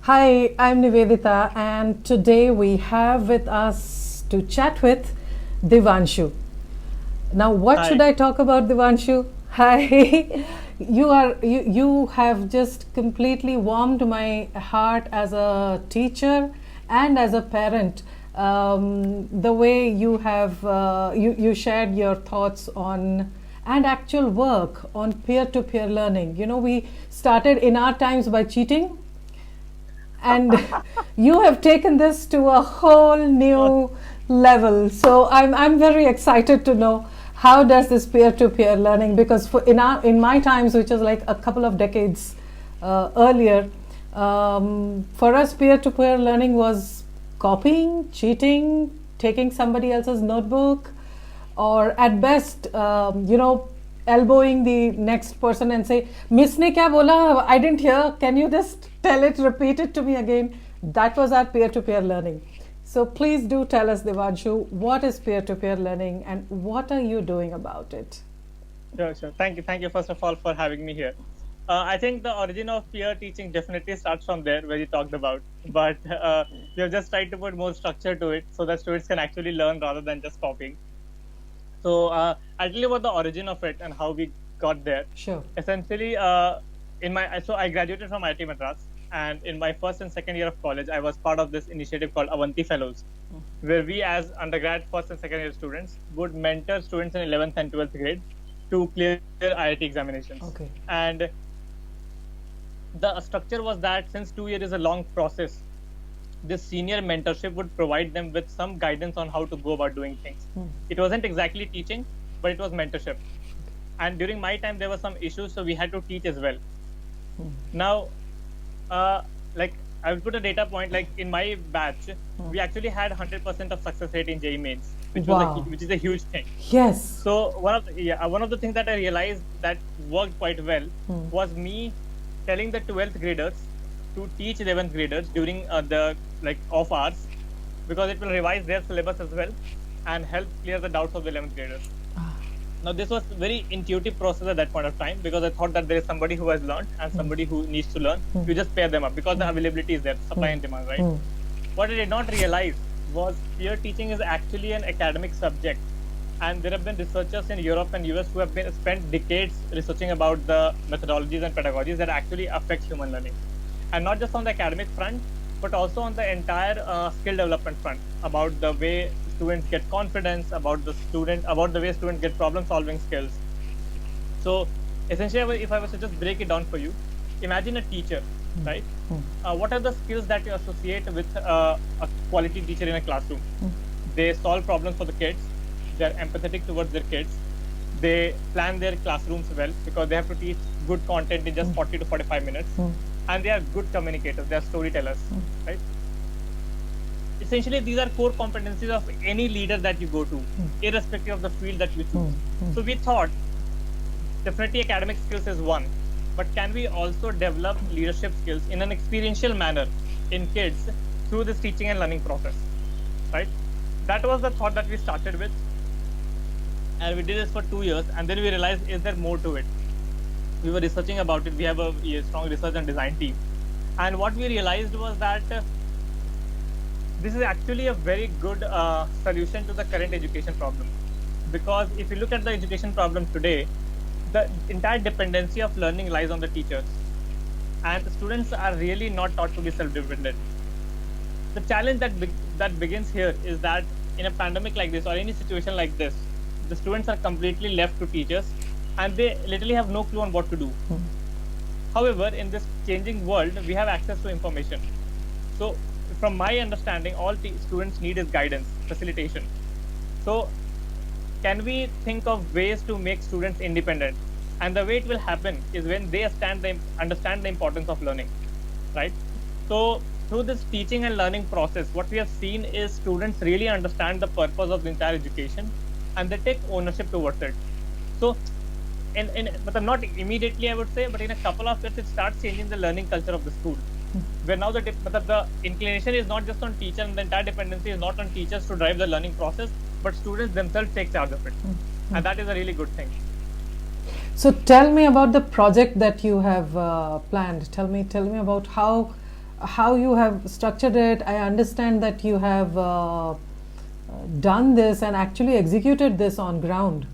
Hi, I'm Nivedita, and today we have with us to chat with Divanshu. Now, what should Hi. I talk about, Divanshu? Hi, you have just completely warmed my heart as a teacher and as a parent. The way you have you shared your thoughts on and actual work on peer-to-peer learning. You know, we started in our times by cheating, and you have taken this to a whole Uh, new level. So I'm very excited to know how does this peer-to-peer learning, because in my times, which is like a couple of decades earlier, for us peer-to-peer learning was copying, cheating, taking somebody else's notebook, or at best, elbowing the next person and say, Miss ne kya bola? I didn't hear. Can you just tell it, repeat it to me again? That was our peer to peer learning. So please do tell us, Devanshu, what is peer to peer learning and what are you doing about it? sure, sure. Thank you. Thank you, first of all, for having me here. I think the origin of peer teaching definitely starts from there, where you talked about. But we have just tried to put more structure to it so that students can actually learn rather than just copying. So I'll tell you about the origin of it and how we got there. Sure. Essentially, I graduated from IIT Madras, and in my first and second year of college, I was part of this initiative called Avanti Fellows, where we, as undergrad first and second year students, would mentor students in 11th and 12th grade to clear their IIT examinations. Okay. And the structure was that since 2 years is a long process, this senior mentorship would provide them with some guidance on how to go about doing things. It wasn't exactly teaching, but it was mentorship. And during my time, there were some issues, so we had to teach as well. Now, uh, like I will put a data point. Like in my batch, we actually had 100% of success rate in JEE mains, Wow. which is a huge thing. Yes. So one of the things that I realized that worked quite well was me telling the 12th graders to teach 11th graders during the like off hours, because it will revise their syllabus as well and help clear the doubts of the 11th graders. Now this was a very intuitive process at that point of time, because I thought that there is somebody who has learned and somebody who needs to learn. You just pair them up because the availability is there, supply and demand, right? What I did not realize was peer teaching is actually an academic subject, and there have been researchers in Europe and US who have been spent decades researching about the methodologies and pedagogies that actually affect human learning, and not just on the academic front, but also on the entire skill development front, about the way students get confidence, about the way students get problem solving skills. So essentially, if I was to just break it down for you, imagine a teacher, right? What are the skills that you associate with a quality teacher in a classroom? They solve problems for the kids. They're empathetic towards their kids. They plan their classrooms well because they have to teach good content in just 40 to 45 minutes. And they are good communicators. They are storytellers, right? Essentially, these are core competencies of any leader that you go to, irrespective of the field that you choose. So we thought definitely academic skills is one, but can we also develop leadership skills in an experiential manner in kids through this teaching and learning process, right? That was the thought that we started with, and we did this for 2 years, and then we realized, is there more to it? We were researching about it. We have a strong research and design team, and what we realized was that this is actually a very good solution to the current education problem, because if you look at the education problem today, the entire dependency of learning lies on the teachers, and the students are really not taught to be self-dependent. The challenge that begins here is that in a pandemic like this or any situation like this, the students are completely left to teachers, and they literally have no clue on what to do. However, in this changing world, we have access to information. So, from my understanding, all students need is guidance, facilitation. So, can we think of ways to make students independent? And the way it will happen is when they understand the importance of learning, right? So, through this teaching and learning process, what we have seen is students really understand the purpose of the entire education, and they take ownership towards it. So, but not immediately, I would say, but in a couple of years, it starts changing the learning culture of the school. Where now the inclination is not just on teacher, and the entire dependency is not on teachers to drive the learning process, but students themselves take charge of it. And that is a really good thing. So tell me about the project that you have planned. Tell me about how how you have structured it. I understand that you have done this and actually executed this on ground.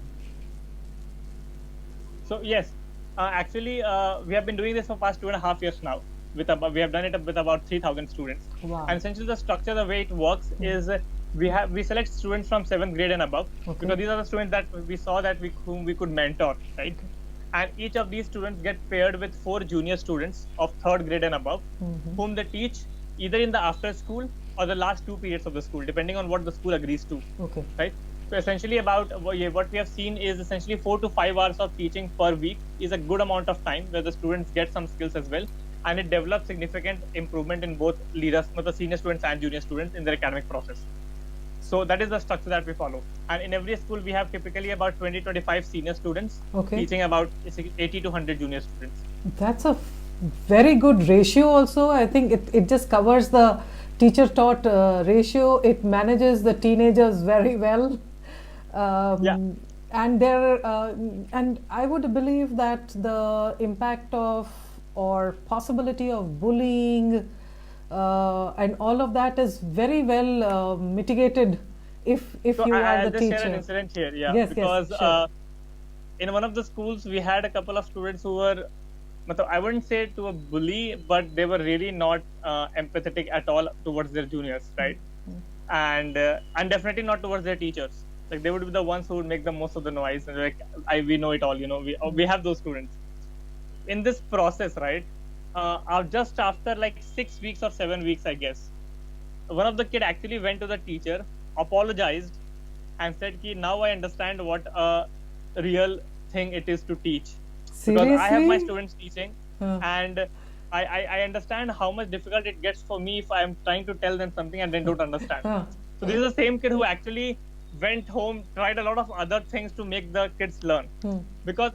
So yes, actually, we have been doing this for past 2.5 years now. We have done it with about 3,000 students. Wow. And essentially, the structure, the way it works is we select students from 7th grade and above, Okay. because these are the students that we saw that whom we could mentor, right? And each of these students get paired with 4 junior students of 3rd grade and above, whom they teach either in the after school or the last 2 periods of the school, depending on what the school agrees to. Okay. Right. So essentially, about what we have seen is essentially 4 to 5 hours of teaching per week is a good amount of time where the students get some skills as well, and it develops significant improvement in both leaders, the senior students and junior students in their academic process. So that is the structure that we follow. And in every school, we have typically about 20-25 senior students teaching about 80 to 100 junior students. That's a very good ratio also. I think it just covers the teacher taught ratio. It manages the teenagers very well. And and I would believe that the impact of or possibility of bullying and all of that is very well mitigated if so you are I'll the just teacher. share an incident here, Yes, because sure. in one of the schools we had a couple of students who were, I wouldn't say to a bully, but they were really not empathetic at all towards their juniors, right? And definitely not towards their teachers. Like, they would be the ones who would make the most of the noise, and like, we know it all, we have those students. In this process, right, just after like 6 weeks or 7 weeks, I guess, one of the kid actually went to the teacher, apologized, and said, now I understand what a real thing it is to teach. Seriously? Because I have my students teaching, and I understand how much difficult it gets for me if I'm trying to tell them something and they don't understand. So this is the same kid who actually went home, tried a lot of other things to make the kids learn. Because,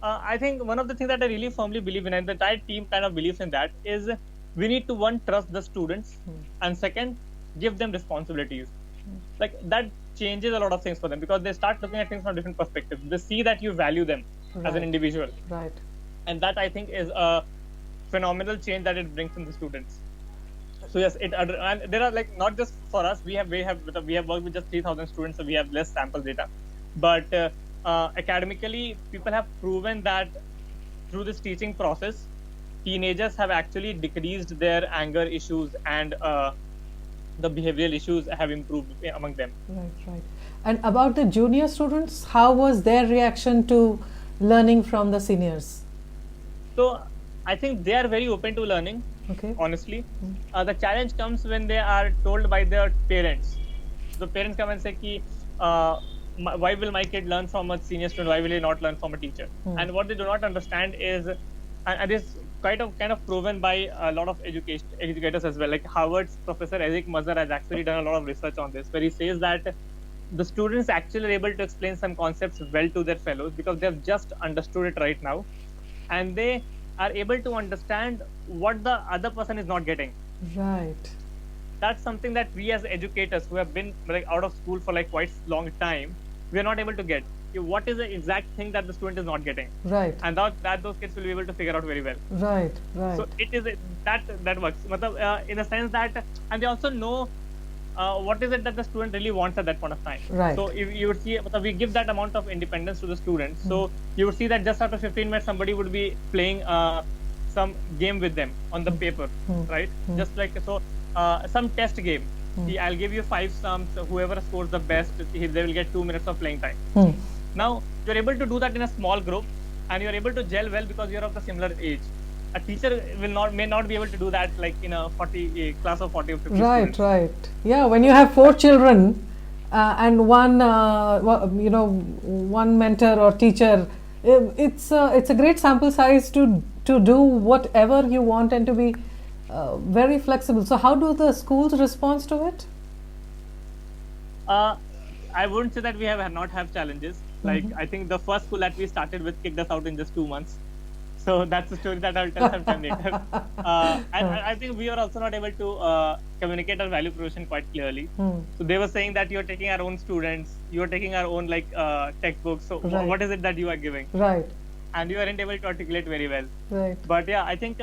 I think one of the things that I really firmly believe in, and the entire team kind of believes in that, is we need to, one, trust the students, and second, give them responsibilities. Like, that changes a lot of things for them, because they start looking at things from different perspectives. They see that you value them as an individual. Right. And that, I think, is a phenomenal change that it brings in the students. So yes, and there are, like, not just for us, we have worked with just 3,000 students, so we have less sample data. But academically, people have proven that through this teaching process, teenagers have actually decreased their anger issues, and the behavioral issues have improved among them. Right. And about the junior students, how was their reaction to learning from the seniors? So I think they are very open to learning. Okay. Honestly, the challenge comes when they are told by their parents. The parents come and say, why will my kid learn from a senior student? Why will he not learn from a teacher? And what they do not understand is, and this kind of proven by a lot of educators as well. Like Harvard's Professor Eric Mazur has actually done a lot of research on this, where he says that the students actually are able to explain some concepts well to their fellows because they have just understood it right now, and they are able to understand what the other person is not getting. Right. That's something that we as educators who have been like out of school for like quite long time, we are not able to get. What is the exact thing that the student is not getting? Right. And that those kids will be able to figure out very well. Right. So it is that works. In a sense that, and they also know what is it that the student really wants at that point of time. Right. So if you would see, we give that amount of independence to the students. So you would see that just after 15 minutes, somebody would be playing some game with them on the paper, right? Just like so, some test game. I'll give you 5 sums. Whoever scores the best, they will get 2 minutes of playing time. Now you're able to do that in a small group, and you're able to gel well because you're of the similar age. A teacher may not be able to do that like in a class of 40 or 50 students. Right. Yeah, when you have 4 children and one one mentor or teacher, it's a great sample size to do whatever you want and to be very flexible. So how do the schools respond to it? I wouldn't say that we have not have challenges. Like, I think the first school that we started with kicked us out in just 2 months. So that's a story that I'll tell sometime later. I think we are also not able to communicate our value proposition quite clearly. So they were saying that you're taking our own students, you're taking our own like textbooks. So what is it that you are giving? Right. and you aren't able to articulate very well. Right. But yeah, I think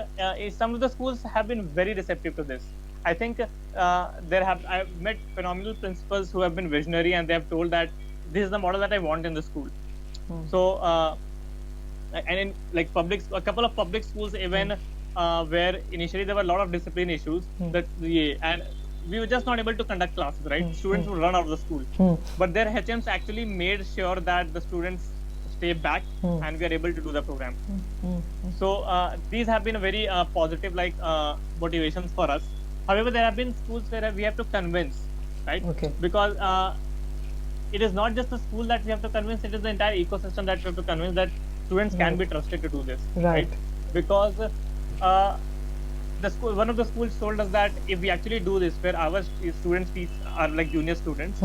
some of the schools have been very receptive to this. I think I've met phenomenal principals who have been visionary, and they have told that this is the model that I want in the school. So and in like a couple of public schools even where initially there were a lot of discipline issues and we were just not able to conduct classes, right? Students would run out of the school, but their HMs actually made sure that the students stay back and we are able to do the program. So these have been a very positive motivations for us. However, there have been schools where we have to convince, right? Okay. Because it is not just the school that we have to convince, it is the entire ecosystem that we have to convince that students can be trusted to do this, right? Because one of the schools told us that if we actually do this, where our students are like junior students,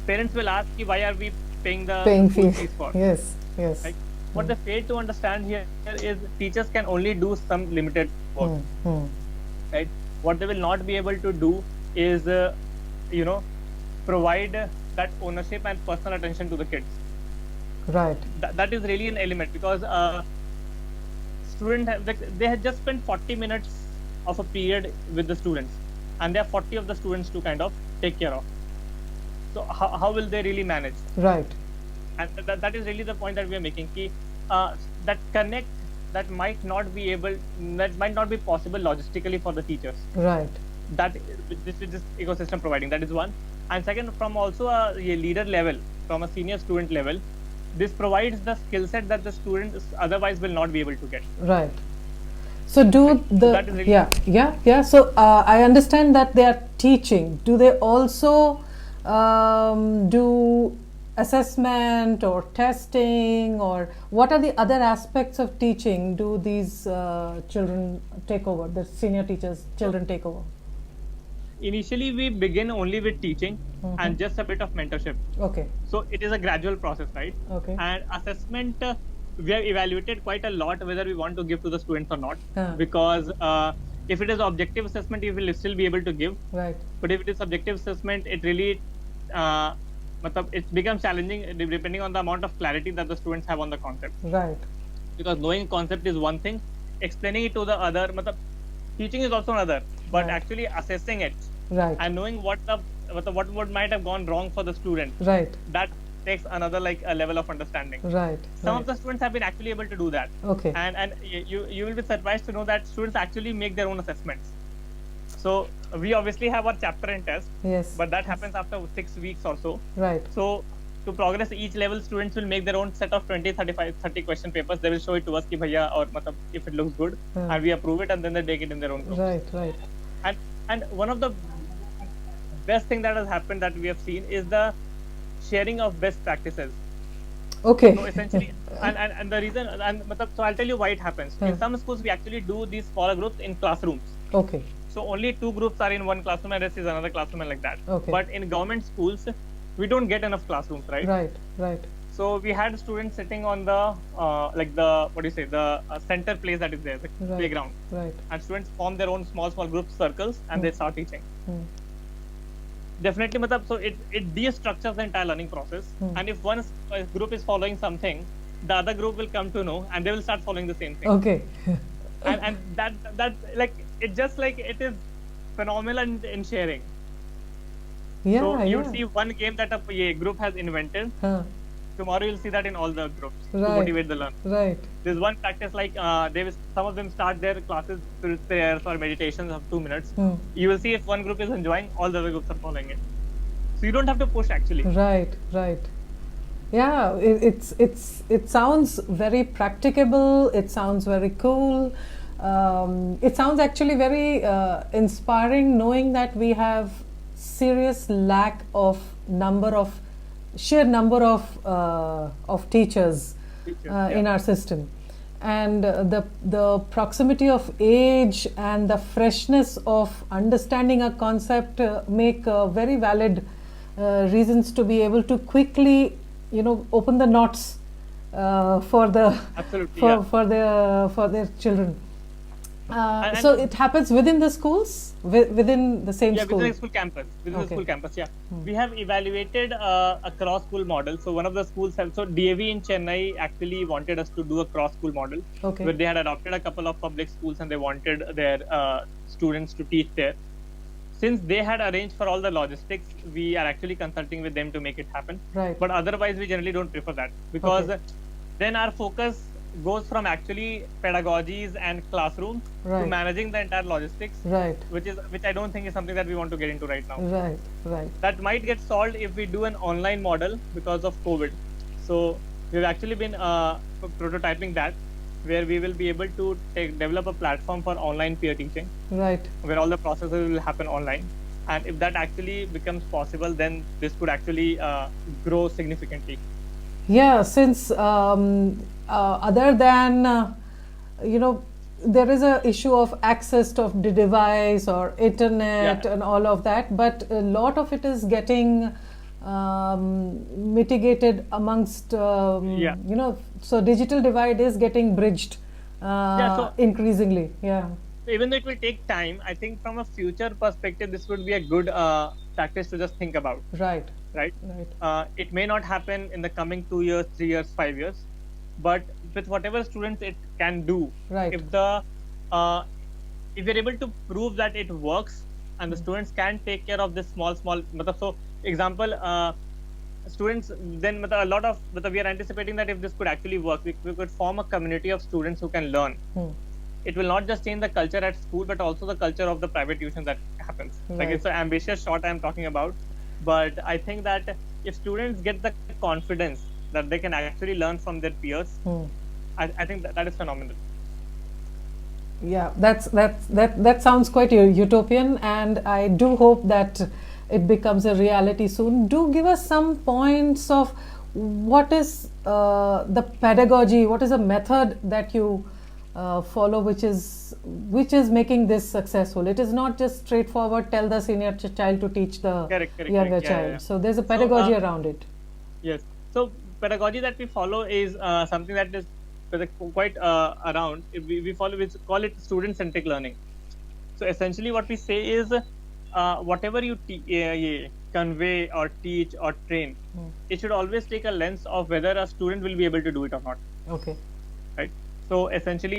parents will ask, why are we paying the school fees for? Yes. Right? What they fail to understand here is teachers can only do some limited work, right? What they will not be able to do is, provide that ownership and personal attention to the kids. Right. That is really an element, because they had just spent 40 minutes of a period with the students, and there are 40 of the students to kind of take care of. So how will they really manage? Right. And that is really the point that we are making. That connect that might not be possible logistically for the teachers. Right. That this is just ecosystem providing. That is one. And second, from also a leader level, from a senior student level, this provides the skill set that the students otherwise will not be able to get. Right. So So I understand that they are teaching. Do they also do assessment or testing, or what are the other aspects of teaching do these children take over, the senior children take over? Initially, we begin only with teaching and just a bit of mentorship. Okay. So it is a gradual process, right? Okay. And assessment, we have evaluated quite a lot whether we want to give to the students or not. Because if it is objective assessment, you will still be able to give. Right. But if it is subjective assessment, it really it becomes challenging depending on the amount of clarity that the students have on the concept. Right. Because knowing concept is one thing, explaining it to the other, teaching is also another, but actually assessing it and knowing what might have gone wrong for the student, that takes another a level of understanding. Some of the students have been actually able to do that. Okay. And you will be surprised to know that students actually make their own assessments. So we obviously have our chapter and test, but that happens after 6 weeks or so. Right. So to progress each level, students will make their own set of 20, 35, 30 question papers. They will show it to us ki bhaiya, or if it looks good, and we approve it, and then they take it in their own groups. Right. And one of the best thing that has happened that we have seen is the sharing of best practices. Okay. So essentially, and the reason, so I'll tell you why it happens. In some schools, we actually do these smaller groups in classrooms. Okay. So only 2 groups are in one classroom and rest is another classroom and like that. Okay. But in government schools, we don't get enough classrooms, right? Right. So we had students sitting on the the center place that is there, the playground. Right. And students form their own small group circles and they start teaching. Definitely, so it de-structures the entire learning process. And if one group is following something, the other group will come to know and they will start following the same thing. Okay. and that it just it is phenomenal in sharing. So you see one game that a group has invented. Tomorrow you'll see that in all the groups to motivate the learner. Right. There's one practice some of them start their classes with prayers or meditations of 2 minutes. You will see if one group is enjoying, all the other groups are following it. So you don't have to push actually. Right. Yeah, it sounds very practicable. It sounds very cool. It sounds actually very inspiring, knowing that we have serious lack of sheer number of teachers in our system, and the proximity of age and the freshness of understanding a concept make very valid reasons to be able to quickly open the knots for their children. And So it happens within the schools, within the same yeah, school. within the school campus. Within the Okay. school campus, yeah. We have evaluated a cross school model. So one of the schools have, so DAV in Chennai actually wanted us to do a cross school model, Okay. where they had adopted a couple of public schools and they wanted their students to teach there. Since they had arranged for all the logistics, we are actually consulting with them to make it happen. Right. But otherwise, we generally don't prefer that, because Okay. then our focus goes from actually pedagogies and classrooms to Right. managing the entire logistics, Right. which I don't think is something that we want to get into right now. Right. Right. That might get solved if we do an online model because of COVID. So we've actually been prototyping that, where we will be able to develop a platform for online peer teaching, Right. where all the processes will happen online. And if that actually becomes possible, then this could actually grow significantly. Yeah, since other than there is a issue of access to the device or internet Yeah. and all of that, but a lot of it is getting mitigated amongst Yeah. so digital divide is getting bridged so- increasingly. Yeah. So even though it will take time, I think from a future perspective, this would be a good practice to just think about, Right. right? Right. It may not happen in the coming 2 years, 3 years, 5 years, but with whatever students it can do, Right. if you're able to prove that it works and the students can take care of this small, so example, students, then a lot of, we are anticipating that if this could actually work, we could form a community of students who can learn. It will not just change the culture at school, but also the culture of the private tuition that happens. Like, Right. it's an ambitious shot I'm talking about, but I think that if students get the confidence that they can actually learn from their peers, I think that is phenomenal. Yeah, that sounds quite utopian, and I do hope that it becomes a reality soon. Do give us some points of what is the pedagogy, what is the method that you follow, which is making this successful. It is not just straightforward, tell the senior child to teach the Correct, younger correct. Yeah, child. yeah. So there's a pedagogy around it. Yes. So pedagogy that we follow is something that is quite around. We call it student-centric learning. So essentially, what we say is, whatever you convey or teach or train, it should always take a lens of whether a student will be able to do it or not. Okay. Right. So essentially,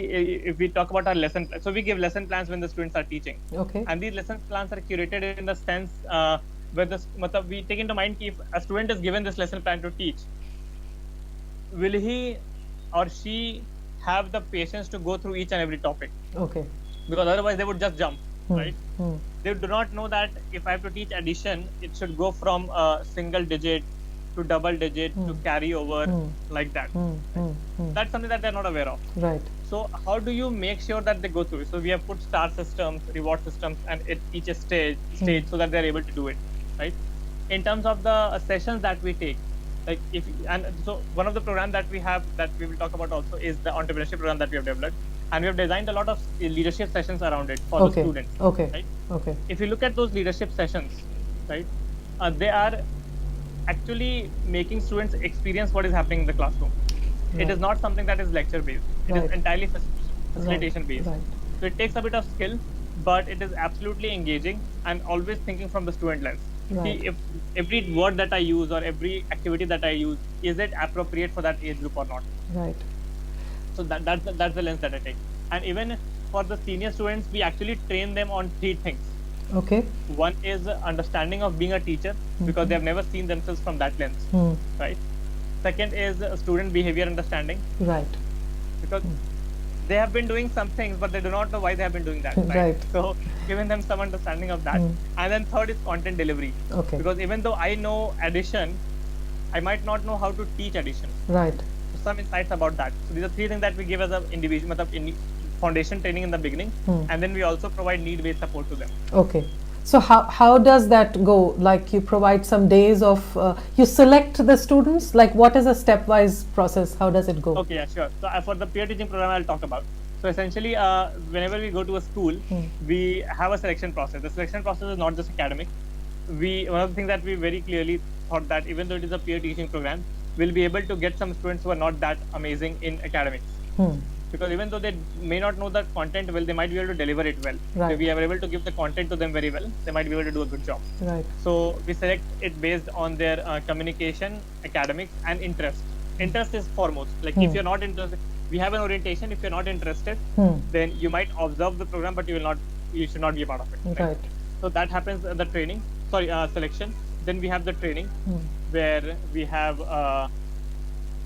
if we talk about our lesson, so we give lesson plans when the students are teaching. Okay. And these lesson plans are curated in the sense where we take into mind if a student is given this lesson plan to teach, will he or she have the patience to go through each and every topic? Okay. Because otherwise they would just jump, right? Hmm. They do not know that if I have to teach addition, it should go from a single digit to double digit to carry over like that. That's something that they're not aware of. Right. So how do you make sure that they go through it? So we have put star systems, reward systems, and at each stage so that they're able to do it, right? In terms of the sessions that we take, like so one of the programs that we have that we will talk about also is the entrepreneurship program that we have developed, and we have designed a lot of leadership sessions around it for the students. Okay. Right? Okay. If you look at those leadership sessions, right, they are actually making students experience what is happening in the classroom. Right. It is not something that is lecture based. It is Right. entirely facilitation based. Right. So it takes a bit of skill, but it is absolutely engaging and always thinking from the student lens. Right. See, if every word that I use or every activity that I use, is it appropriate for that age group or not? Right. So that's the lens that I take. And even for the senior students, we actually train them on 3 things. Okay. One is understanding of being a teacher, because they have never seen themselves from that lens, right? Second is student behavior understanding, Right. because they have been doing some things, but they do not know why they have been doing that. Right. So giving them some understanding of that. And then third is content delivery. Okay. Because even though I know addition, I might not know how to teach addition. Right. So some insights about that. So these are 3 things that we give as an individual, foundation training in the beginning, and then we also provide need-based support to them. Okay. So how does that go? Like you provide some days of, you select the students, like what is a stepwise process? How does it go? Okay, yeah, sure. So for the peer teaching program, I'll talk about. So essentially, whenever we go to a school, we have a selection process. The selection process is not just academic. One of the things that we very clearly thought that even though it is a peer teaching program, we'll be able to get some students who are not that amazing in academics. because even though they may not know the content well, they might be able to deliver it well. Right. If we are able to give the content to them very well, they might be able to do a good job. Right. So we select it based on their communication, academics, and interest. Interest is foremost. Like if you're not interested, we have an orientation. If you're not interested, then you might observe the program, but you should not be a part of it. Right. So that happens in the training. Selection. Then we have the training, where we have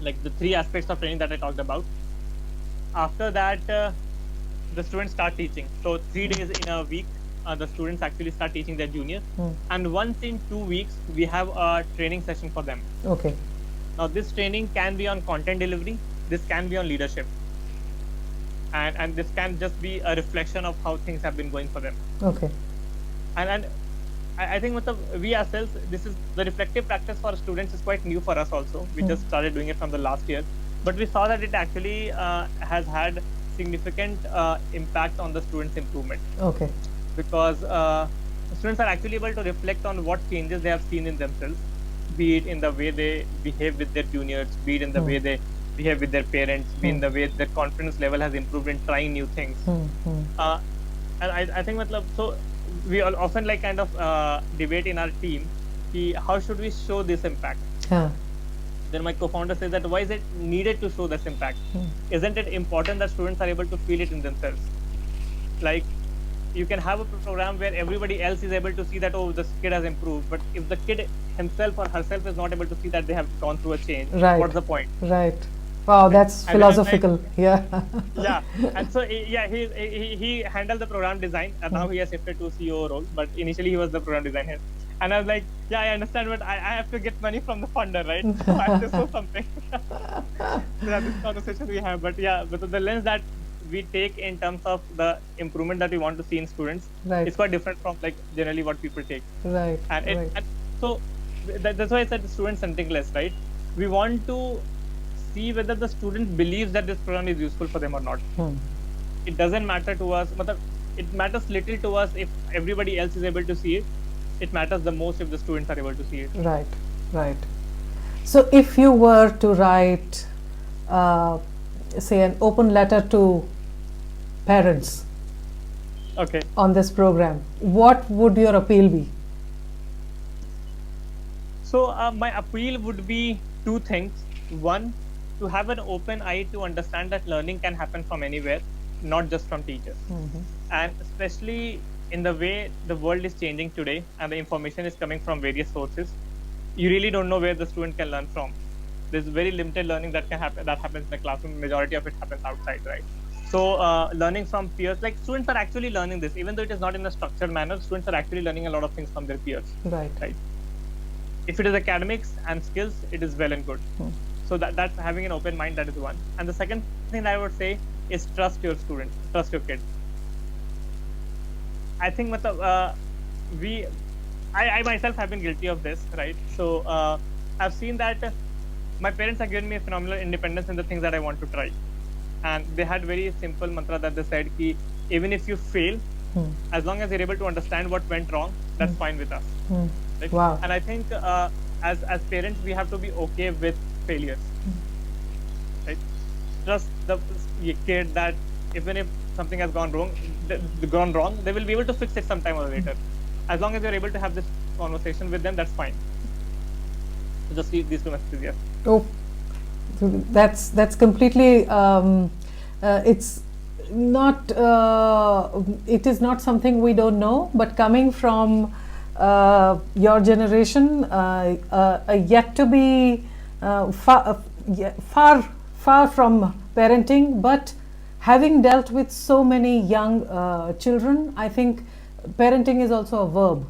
like the 3 aspects of training that I talked about. After that, the students start teaching. So 3 days in a week, the students actually start teaching their juniors. And once in 2 weeks, we have a training session for them. Okay. Now this training can be on content delivery. This can be on leadership. And this can just be a reflection of how things have been going for them. Okay. And I think we ourselves, this is the reflective practice for students is quite new for us also. We just started doing it from the last year, but we saw that it actually has had significant impact on the students' improvement. Okay. Because students are actually able to reflect on what changes they have seen in themselves, be it in the way they behave with their juniors, be it in the way they behave with their parents, be in the way their confidence level has improved in trying new things. And I think so we all often like kind of debate in our team, how should we show this impact? Then my co-founder says that why is it needed to show this impact? Isn't it important that students are able to feel it in themselves? Like you can have a program where everybody else is able to see that, oh, this kid has improved, but if the kid himself or herself is not able to see that they have gone through a change, what's the point? Right. Wow, that's philosophical. Yeah. And so he handled the program design, and now he has shifted to CEO role, but initially he was the program designer. And I was like, yeah, I understand, but I have to get money from the funder, right? So I have to show something. This conversation we have, but the lens that we take in terms of the improvement that we want to see in students is quite different from like generally what people take. Right. And so that's why I said student-centric less, right? We want to see whether the student believes that this program is useful for them or not. It doesn't matter to us. It matters little to us if everybody else is able to see it. It matters the most if the students are able to see it. Right, right. So if you were to write, say, an open letter to parents on this program, what would your appeal be? So my appeal would be 2 things. One, to have an open eye to understand that learning can happen from anywhere, not just from teachers. And especially in the way the world is changing today and the information is coming from various sources, you really don't know where the student can learn from. There's very limited learning that happens in the classroom. Majority of it happens outside, right? So learning from peers, like students are actually learning this, even though it is not in a structured manner, students are actually learning a lot of things from their peers. Right. If it is academics and skills, it is well and good. So that's having an open mind, that is one. And the second thing I would say is trust your students, trust your kids. I think I myself have been guilty of this, right? So I've seen that my parents have given me a phenomenal independence in the things that I want to try. And they had very simple mantra that they said, ki, even if you fail, as long as you're able to understand what went wrong, that's fine with us. Right? Wow. And I think as parents, we have to be okay with failures. Right? Trust the kid that even if something has gone wrong, they will be able to fix it sometime or later. As long as you're able to have this conversation with them, that's fine. So just these 2 messages here. Oh, that's completely. It's not. It is not something we don't know, but coming from your generation, yet to be far from parenting, but having dealt with so many young children, I think parenting is also a verb.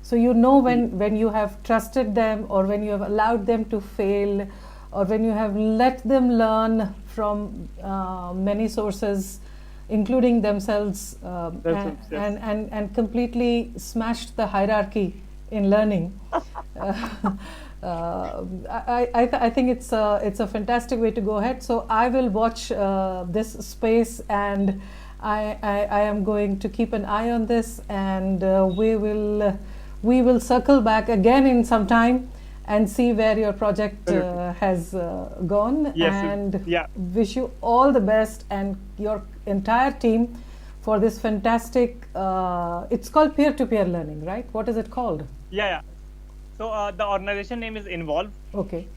So you know when you have trusted them, or when you have allowed them to fail, or when you have let them learn from many sources, including themselves, and completely smashed the hierarchy in learning. I think it's a fantastic way to go ahead. So I will watch this space, and I am going to keep an eye on this, and we will circle back again in some time and see where your project has gone. Yes, And yeah. wish you all the best and your entire team for this fantastic. It's called peer-to-peer learning, right? What is it called? Yeah. So the organization name is Involve, Okay.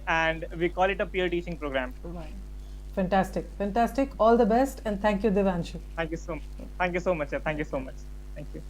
and we call it a peer teaching program. Right. Fantastic. Fantastic. All the best, and thank you, Devanshu. Thank you so much. Thank you so much. Thank you so much. Thank you.